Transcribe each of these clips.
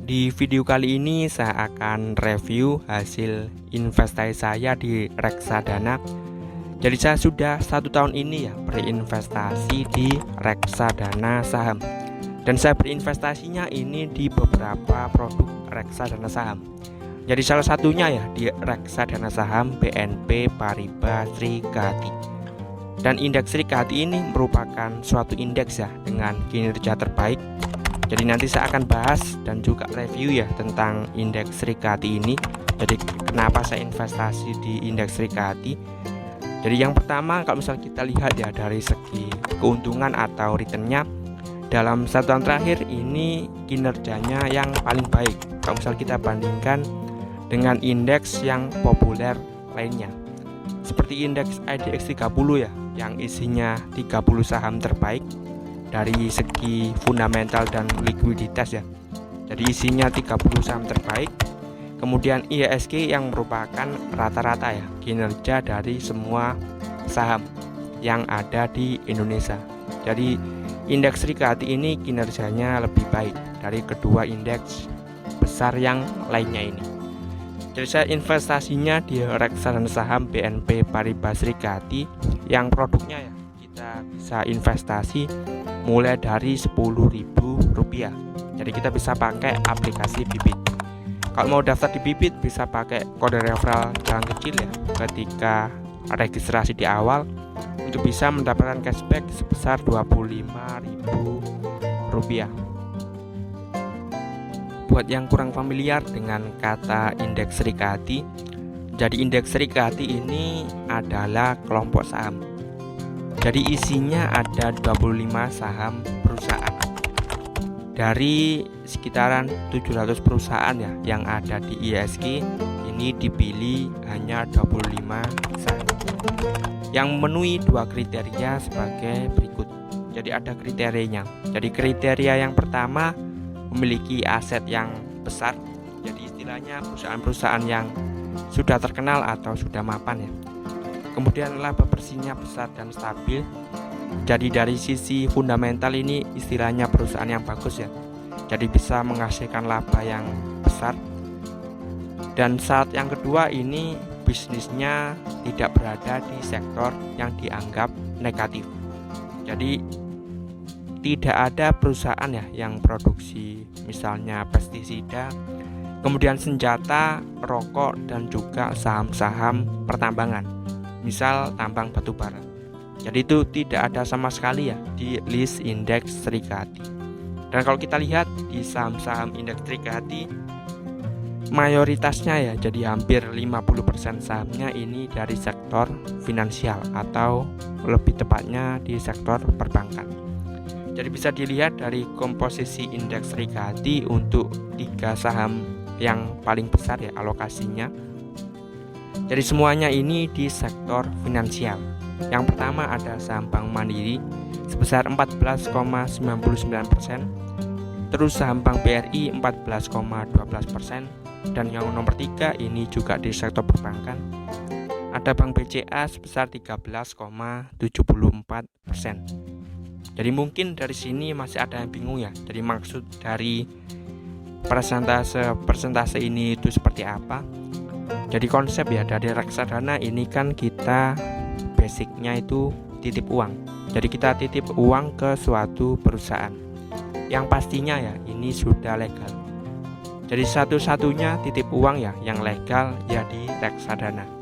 Di video kali ini saya akan review hasil investasi saya di reksadana. Jadi saya sudah 1 tahun ini berinvestasi di reksadana saham. Dan saya berinvestasinya ini di beberapa produk reksadana saham. Jadi salah satunya di reksadana saham BNP Paribas Srikati. Dan indeks Srikati ini merupakan suatu indeks dengan kinerja terbaik. Jadi nanti saya akan bahas dan juga review tentang indeks Srikati ini. Jadi kenapa saya investasi di indeks Srikati? Jadi yang pertama, kalau misal kita lihat dari segi keuntungan atau returnnya, dalam 1 tahun terakhir ini kinerjanya yang paling baik kalau misal kita bandingkan dengan indeks yang populer lainnya, seperti indeks IDX 30 yang isinya 30 saham terbaik dari segi fundamental dan likuiditas Jadi isinya 30 saham terbaik. Kemudian IHSG yang merupakan rata-rata kinerja dari semua saham yang ada di Indonesia. Jadi indeks Srikati ini kinerjanya lebih baik dari kedua indeks besar yang lainnya ini. Jadi saya investasinya di reksadana saham BNP Paribas Srikati yang produknya kita bisa investasi mulai dari Rp10.000. Jadi kita bisa pakai aplikasi Bibit. Kalau mau daftar di Bibit bisa pakai kode referral jalan kecil ketika registrasi di awal untuk bisa mendapatkan cashback sebesar Rp25.000. Buat yang kurang familiar dengan kata indeks Srikati, jadi indeks Srikati ini adalah kelompok saham. Jadi isinya ada 25 saham perusahaan. Dari sekitaran 700 perusahaan yang ada di IHSG, ini dipilih hanya 25 saham yang memenuhi 2 kriteria sebagai berikut. Jadi ada kriterianya. Jadi kriteria yang pertama, memiliki aset yang besar. Jadi istilahnya perusahaan-perusahaan yang sudah terkenal atau sudah mapan Kemudian laba bersihnya besar dan stabil. Jadi dari sisi fundamental ini istilahnya perusahaan yang bagus Jadi bisa menghasilkan laba yang besar. Dan syarat yang kedua ini bisnisnya tidak berada di sektor yang dianggap negatif. Jadi tidak ada perusahaan yang produksi misalnya pestisida, kemudian senjata, rokok, dan juga saham-saham pertambangan, misal tambang batu bara. Jadi itu tidak ada sama sekali di list indeks Srikati. Dan kalau kita lihat di saham-saham indeks Srikati, mayoritasnya jadi hampir 50% sahamnya ini dari sektor finansial atau lebih tepatnya di sektor perbankan. Jadi bisa dilihat dari komposisi indeks Srikati untuk 3 saham yang paling besar alokasinya. Jadi semuanya ini di sektor finansial. Yang pertama ada saham Bank Mandiri sebesar 14,99%, terus saham Bank BRI 14,12%, dan yang nomor 3 ini juga di sektor perbankan. Ada Bank BCA sebesar 13,74%. Jadi mungkin dari sini masih ada yang bingung jadi maksud dari persentase ini itu seperti apa. Jadi konsep dari reksadana ini kan kita basicnya itu titip uang. Jadi kita titip uang ke suatu perusahaan yang pastinya ini sudah legal. Jadi satu-satunya titip uang yang legal di reksadana.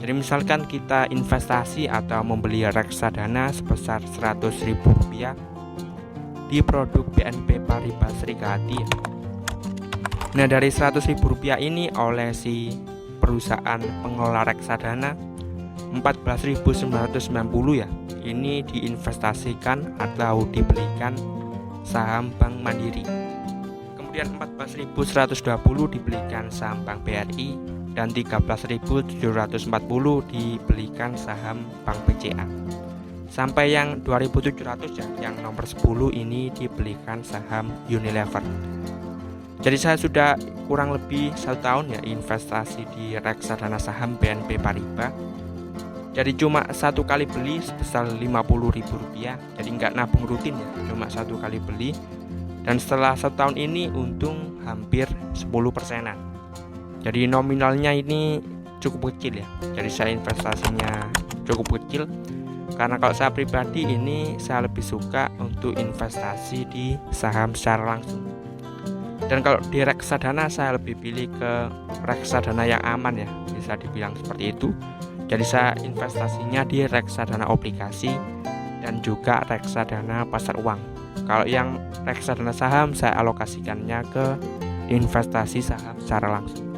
Jadi misalkan kita investasi atau membeli reksadana sebesar Rp100.000 di produk BNP Paribas Srikati. Nah dari Rp100.000 ini oleh si perusahaan pengelola reksadana 14.990 ini diinvestasikan atau dibelikan saham Bank Mandiri. Kemudian 14.120 dibelikan saham Bank BRI dan 13.740 dibelikan saham Bank BCA. Sampai yang 2.700 yang nomor 10 ini dibelikan saham Unilever. Jadi saya sudah kurang lebih 1 tahun investasi di reksadana saham BNP Paribas. Jadi cuma 1 kali beli sebesar Rp50.000. Jadi nggak nabung rutin cuma 1 kali beli. Dan setelah 1 tahun ini untung hampir 10%-an. Jadi nominalnya ini cukup kecil ya. Jadi saya investasinya cukup kecil, karena kalau saya pribadi ini saya lebih suka untuk investasi di saham secara langsung. Dan kalau di reksadana saya lebih pilih ke reksadana yang aman ya, bisa dibilang seperti itu. Jadi saya investasinya di reksadana obligasi dan juga reksadana pasar uang. Kalau yang reksadana saham saya alokasikannya ke investasi saham secara langsung.